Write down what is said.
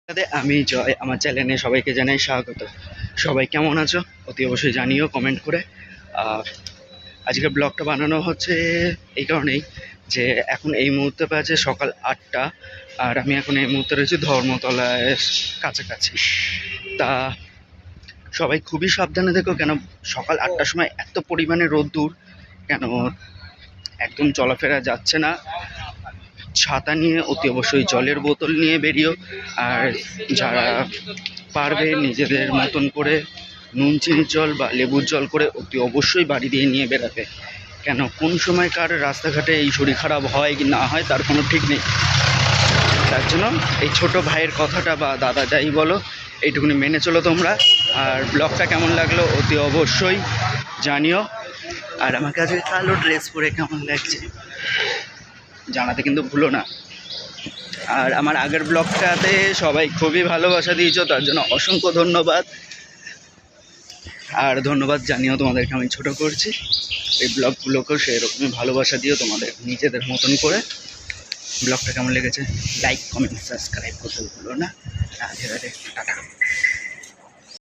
আমি জয়, আমার চ্যানেলে সবাইকে জানাই স্বাগত। সবাই কেমন আছো অতি অবশ্যই জানিও কমেন্ট করে। আজকে ব্লগটা বানানো হচ্ছে এই কারণেই যে এখন এই মুহূর্তে বাজে সকাল 8টা, আর আমি এখন এই মুহূর্তে রয়েছি ধর্মতলায় কাছাকাছি। তা সবাই খুবই সাবধানে দেখো, কেন সকাল 8টার সময় এত পরিমাণে রোদ্দুর, কেন একদম চলাফেরা যাচ্ছে না। ছাতা নিয়ে অতি অবশ্যই জলের বোতল নিয়ে বেরিও, আর যারা পারবে নিজেদের মতন করে নুন চিনির জল বা লেবুর জল করে অতি অবশ্যই বাড়ি দিয়ে নিয়ে বেরাবে, কেন কোন সময় কার রাস্তাঘাটে এই শরীর খারাপ হয় কি না হয় তার কোনো ঠিক নেই। তার জন্য এই ছোট ভাইয়ের কথাটা বা দাদা যাই বলো, এইটুকুনি মেনে চলো তোমরা। আর ব্লগটা কেমন লাগলো অতি অবশ্যই জানিও, আর আমাকে আজকে কালো ড্রেস পরে কেমন লাগছে জানাতে কিন্তু ভুলো না। আর আমার আগের ব্লগটাতে সবাই খুবই ভালোবাসা দিয়েছো, তার জন্য অসংখ্য ধন্যবাদ। আর ধন্যবাদ জানিও তোমাদেরকে আমি ছোট করছি, এই ব্লগগুলোকেও সেরকমই ভালোবাসা দিও তোমাদের নিজেদের মতন করে। ব্লগটা কেমন লেগেছে লাইক কমেন্ট সাবস্ক্রাইব করতে ভুলো না। রাধে রাধে, টাটা।